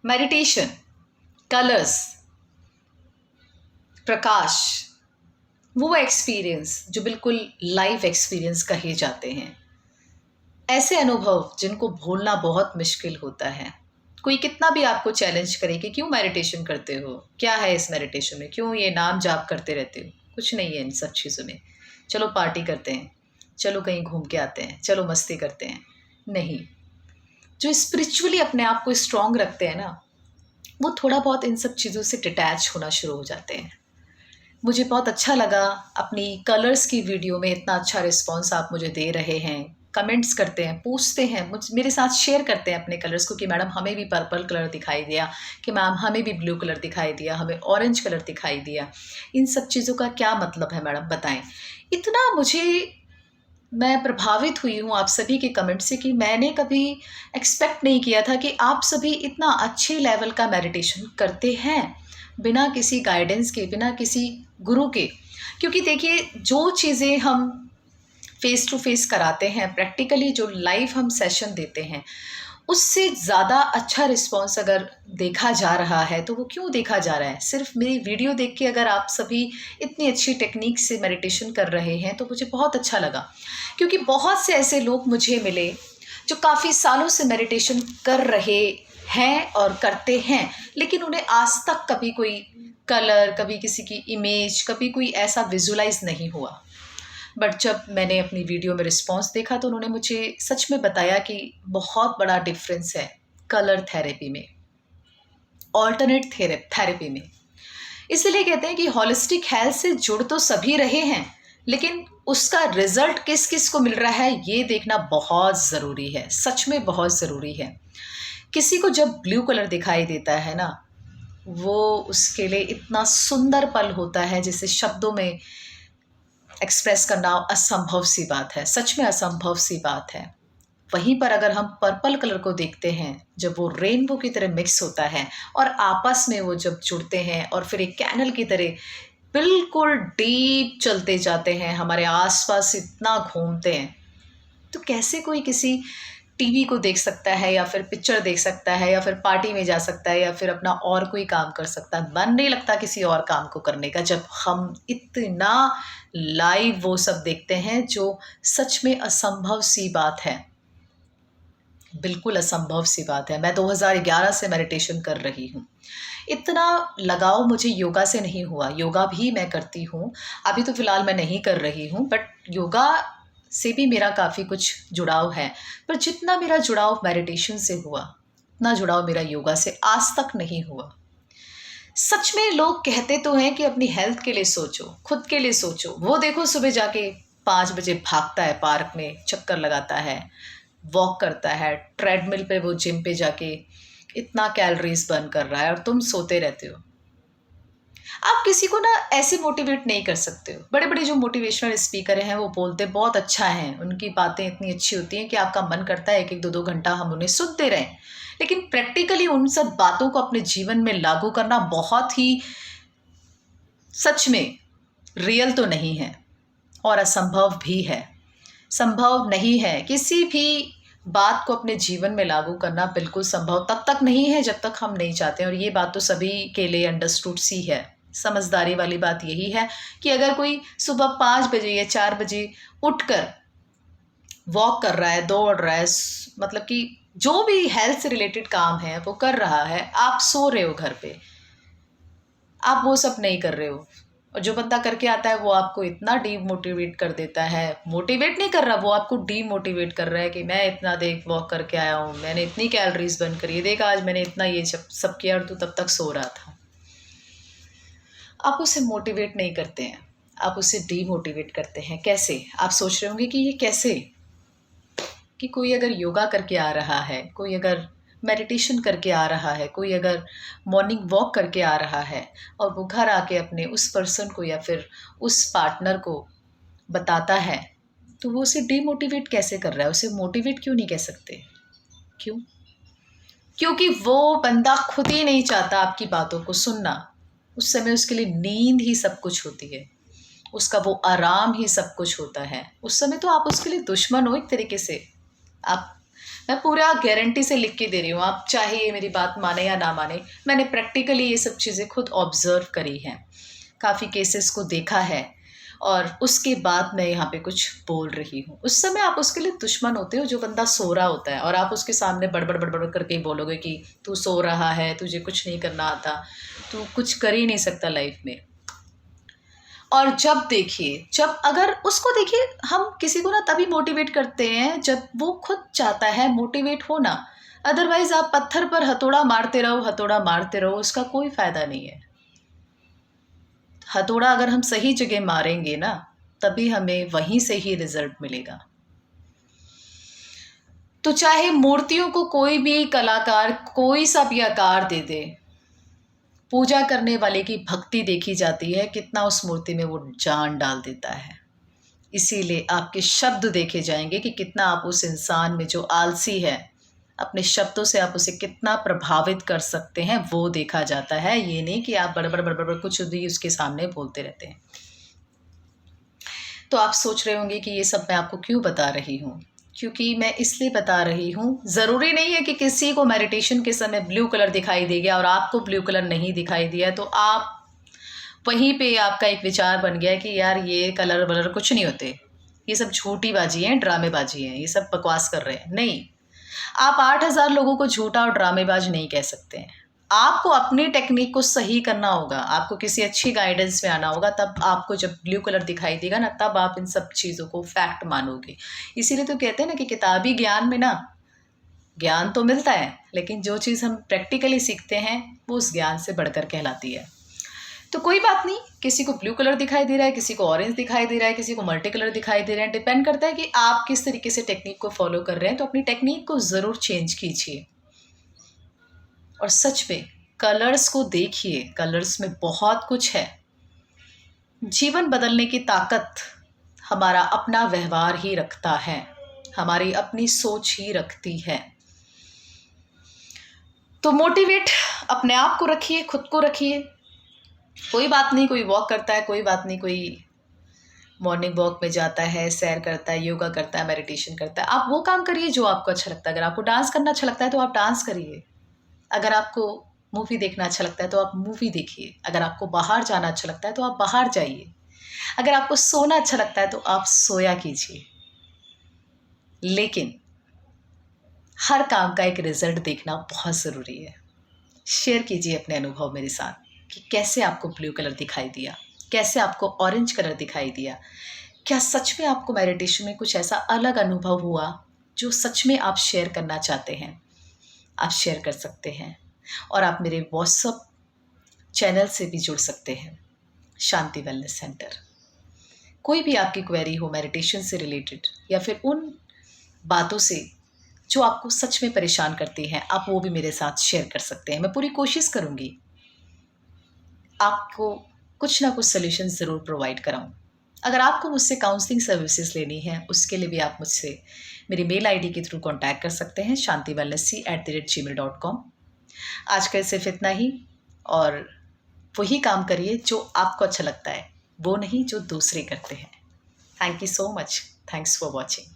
Meditation, colours, प्रकाश, वो experience जो बिल्कुल लाइव एक्सपीरियंस कहे जाते हैं, ऐसे अनुभव जिनको भूलना बहुत मुश्किल होता है। कोई कितना भी आपको चैलेंज करे कि क्यों मेडिटेशन करते हो, क्या है इस मेडिटेशन में, क्यों ये नाम जाप करते रहते हो, कुछ नहीं है इन सब चीज़ों में। चलो पार्टी करते हैं, चलो कहीं घूम के आते हैं, चलो मस्ती करते हैं। नहीं, जो स्पिरिचुअली अपने आप को स्ट्रांग रखते हैं ना, वो थोड़ा बहुत इन सब चीज़ों से डिटैच होना शुरू हो जाते हैं। मुझे बहुत अच्छा लगा अपनी कलर्स की वीडियो में इतना अच्छा रिस्पॉन्स आप मुझे दे रहे हैं, कमेंट्स करते हैं, पूछते हैं, मुझ मेरे साथ शेयर करते हैं अपने कलर्स को कि मैडम हमें भी पर्पल कलर दिखाई दिया, कि मैम हमें भी ब्लू कलर दिखाई दिया, हमें ऑरेंज कलर दिखाई दिया। इन सब चीज़ों का क्या मतलब है मैडम, बताएं। इतना मैं प्रभावित हुई हूँ आप सभी के कमेंट से कि मैंने कभी एक्सपेक्ट नहीं किया था कि आप सभी इतना अच्छे लेवल का मेडिटेशन करते हैं बिना किसी गाइडेंस के, बिना किसी गुरु के। क्योंकि देखिए, जो चीज़ें हम फेस टू फेस कराते हैं, प्रैक्टिकली जो लाइव हम सेशन देते हैं, उससे ज़्यादा अच्छा रिस्पॉन्स अगर देखा जा रहा है तो वो क्यों देखा जा रहा है? सिर्फ मेरी वीडियो देख के अगर आप सभी इतनी अच्छी टेक्निक से मेडिटेशन कर रहे हैं तो मुझे बहुत अच्छा लगा। क्योंकि बहुत से ऐसे लोग मुझे मिले जो काफ़ी सालों से मेडिटेशन कर रहे हैं और करते हैं, लेकिन उन्हें आज तक कभी कोई कलर, कभी किसी की इमेज, कभी कोई ऐसा विजुलाइज नहीं हुआ। बट जब मैंने अपनी वीडियो में रिस्पॉन्स देखा तो उन्होंने मुझे सच में बताया कि बहुत बड़ा डिफरेंस है कलर थेरेपी में, ऑल्टरनेट थेरेपी में। इसलिए कहते हैं कि हॉलिस्टिक हेल्थ से जुड़ तो सभी रहे हैं, लेकिन उसका रिजल्ट किस किस को मिल रहा है ये देखना बहुत ज़रूरी है, सच में बहुत ज़रूरी है। किसी को जब ब्लू कलर दिखाई देता है ना, वो उसके लिए इतना सुंदर पल होता है जिसे शब्दों में एक्सप्रेस करना असंभव सी बात है, सच में असंभव सी बात है। वहीं पर अगर हम पर्पल कलर को देखते हैं, जब वो रेनबो की तरह मिक्स होता है और आपस में वो जब जुड़ते हैं और फिर एक कैनल की तरह बिल्कुल डीप चलते जाते हैं, हमारे आसपास इतना घूमते हैं, तो कैसे कोई किसी टीवी को देख सकता है या फिर पिक्चर देख सकता है या फिर पार्टी में जा सकता है या फिर अपना और कोई काम कर सकता है? मन नहीं लगता किसी और काम को करने का जब हम इतना लाइव वो सब देखते हैं, जो सच में असंभव सी बात है, बिल्कुल असंभव सी बात है। मैं 2011 से मेडिटेशन कर रही हूँ। इतना लगाव मुझे योगा से नहीं हुआ। योगा भी मैं करती हूँ, अभी तो फ़िलहाल मैं नहीं कर रही हूँ, बट योगा से भी मेरा काफ़ी कुछ जुड़ाव है। पर जितना मेरा जुड़ाव मेडिटेशन से हुआ, उतना जुड़ाव मेरा योगा से आज तक नहीं हुआ। सच में लोग कहते तो हैं कि अपनी हेल्थ के लिए सोचो, खुद के लिए सोचो। वो देखो सुबह जाके 5 बजे भागता है, पार्क में चक्कर लगाता है, वॉक करता है, ट्रेडमिल पे वो जिम पे जाके इतना कैलोरीज बर्न कर रहा है और तुम सोते रहते हो। आप किसी को ना ऐसे मोटिवेट नहीं कर सकते हो। बड़े बड़े जो मोटिवेशनल स्पीकर हैं वो बोलते बहुत अच्छा है, उनकी बातें इतनी अच्छी होती हैं कि आपका मन करता है एक एक दो दो घंटा हम उन्हें सुनते रहें। लेकिन प्रैक्टिकली उन सब बातों को अपने जीवन में लागू करना बहुत ही, सच में रियल तो नहीं है और असंभव भी है। संभव नहीं है किसी भी बात को अपने जीवन में लागू करना, बिल्कुल संभव तब तक नहीं है जब तक हम नहीं चाहते। और ये बात तो सभी के लिए अंडरस्टूड सी है। समझदारी वाली बात यही है कि अगर कोई सुबह 5 बजे या 4 बजे उठकर वॉक कर रहा है, दौड़ रहा है, मतलब कि जो भी हेल्थ से रिलेटेड काम है वो कर रहा है, आप सो रहे हो घर पे, आप वो सब नहीं कर रहे हो, और जो बंदा करके आता है वो आपको इतना डीमोटिवेट कर देता है। मोटिवेट नहीं कर रहा, वो आपको डीमोटिवेट कर रहा है कि मैं इतना देख वॉक करके आया हूँ, मैंने इतनी कैलोरीज बर्न करी है, देख आज मैंने इतना ये सब किया और तू तब तक सो रहा था। आप उसे मोटिवेट नहीं करते हैं, आप उसे डीमोटिवेट करते हैं। कैसे? आप सोच रहे होंगे कि ये कैसे, कि कोई अगर योगा करके आ रहा है, कोई अगर मेडिटेशन करके आ रहा है, कोई अगर मॉर्निंग वॉक करके आ रहा है और वो घर आके अपने उस पर्सन को या फिर उस पार्टनर को बताता है, तो वो उसे डीमोटिवेट कैसे कर रहा है? उसे मोटिवेट क्यों नहीं कह सकते? क्यों? क्योंकि वो बंदा खुद ही नहीं चाहता आपकी बातों को सुनना। उस समय उसके लिए नींद ही सब कुछ होती है, उसका वो आराम ही सब कुछ होता है। उस समय तो आप उसके लिए दुश्मन हो एक तरीके से। आप मैं पूरा गारंटी से लिख के दे रही हूँ, आप चाहे ये मेरी बात माने या ना माने। मैंने प्रैक्टिकली ये सब चीज़ें खुद ऑब्जर्व करी हैं, काफ़ी केसेस को देखा है, और उसके बाद मैं यहाँ पे कुछ बोल रही हूँ। उस समय आप उसके लिए दुश्मन होते हो, जो बंदा सो रहा होता है, और आप उसके सामने बड़बड़ बड़बड़ करके ही बोलोगे कि तू सो रहा है, तुझे कुछ नहीं करना आता, तू कुछ कर ही नहीं सकता लाइफ में। और जब अगर उसको देखिए, हम किसी को ना तभी मोटिवेट करते हैं जब वो खुद चाहता है मोटिवेट होना। अदरवाइज आप पत्थर पर हथौड़ा मारते रहो, उसका कोई फायदा नहीं है। हथौड़ा अगर हम सही जगह मारेंगे ना, तभी हमें वहीं से ही रिजल्ट मिलेगा। तो चाहे मूर्तियों को कोई भी कलाकार कोई सा भी आकार दे दे, पूजा करने वाले की भक्ति देखी जाती है, कितना उस मूर्ति में वो जान डाल देता है। इसीलिए आपके शब्द देखे जाएंगे कि कितना आप उस इंसान में जो आलसी है, अपने शब्दों से आप उसे कितना प्रभावित कर सकते हैं, वो देखा जाता है। ये नहीं कि आप बड़बड़ बड़बड़ कुछ भी उसके सामने बोलते रहते हैं। तो आप सोच रहे होंगे कि ये सब मैं आपको क्यों बता रही हूँ। क्योंकि मैं इसलिए बता रही हूँ, ज़रूरी नहीं है कि किसी को मेडिटेशन के समय ब्लू कलर दिखाई दे गया और आपको ब्लू कलर नहीं दिखाई दिया तो आप वहीं पे आपका एक विचार बन गया कि यार ये कलर वलर कुछ नहीं होते, ये सब झूठी बाजी है, ड्रामेबाजी है, ये सब बकवास कर रहे हैं। नहीं, आप 8,000 लोगों को झूठा और ड्रामेबाज नहीं कह सकते हैं। आपको अपनी टेक्निक को सही करना होगा, आपको किसी अच्छी गाइडेंस में आना होगा, तब आपको जब ब्लू कलर दिखाई देगा ना, तब आप इन सब चीज़ों को फैक्ट मानोगे। इसीलिए तो कहते हैं ना कि किताबी ज्ञान में ना ज्ञान तो मिलता है, लेकिन जो चीज़ हम प्रैक्टिकली सीखते हैं वो उस ज्ञान से बढ़कर कहलाती है। तो कोई बात नहीं, किसी को ब्लू कलर दिखाई दे रहा है, किसी को ऑरेंज दिखाई दे रहा है, किसी को मल्टी कलर दिखाई दे रहा है, डिपेंड करता है कि आप किस तरीके से टेक्निक को फॉलो कर रहे हैं। तो अपनी टेक्निक को ज़रूर चेंज कीजिए। और सच में कलर्स को देखिए, कलर्स में बहुत कुछ है। जीवन बदलने की ताकत हमारा अपना व्यवहार ही रखता है, हमारी अपनी सोच ही रखती है। तो मोटिवेट अपने आप को रखिए, खुद को रखिए। कोई बात नहीं, कोई वॉक करता है, कोई बात नहीं, कोई मॉर्निंग वॉक में जाता है, सैर करता है, योगा करता है, मेडिटेशन करता है। आप वो काम करिए जो आपको अच्छा लगता है। अगर आपको डांस करना अच्छा लगता है तो आप डांस करिए। अगर आपको मूवी देखना अच्छा लगता है तो आप मूवी देखिए। अगर आपको बाहर जाना अच्छा लगता है तो आप बाहर जाइए। अगर आपको सोना अच्छा लगता है तो आप सोया कीजिए। लेकिन हर काम का एक रिजल्ट देखना बहुत ज़रूरी है। शेयर कीजिए अपने अनुभव मेरे साथ कि कैसे आपको ब्लू कलर दिखाई दिया, कैसे आपको ऑरेंज कलर दिखाई दिया। क्या सच में आपको मेडिटेशन में कुछ ऐसा अलग अनुभव हुआ जो सच में आप शेयर करना चाहते हैं? आप शेयर कर सकते हैं। और आप मेरे व्हाट्सएप चैनल से भी जुड़ सकते हैं, शांति वेलनेस सेंटर। कोई भी आपकी क्वेरी हो मेडिटेशन से रिलेटेड या फिर उन बातों से जो आपको सच में परेशान करती हैं, आप वो भी मेरे साथ शेयर कर सकते हैं। मैं पूरी कोशिश करूँगी आपको कुछ ना कुछ सॉल्यूशन ज़रूर प्रोवाइड कराऊँ। अगर आपको मुझसे काउंसलिंग सर्विसेज लेनी है, उसके लिए भी आप मुझसे मेरी मेल आईडी के थ्रू कॉन्टैक्ट कर सकते हैं, shantiwellnessc@gmail.com। आज का सिर्फ इतना ही, और वही काम करिए जो आपको अच्छा लगता है, वो नहीं जो दूसरे करते हैं। Thank you so much. Thanks for watching.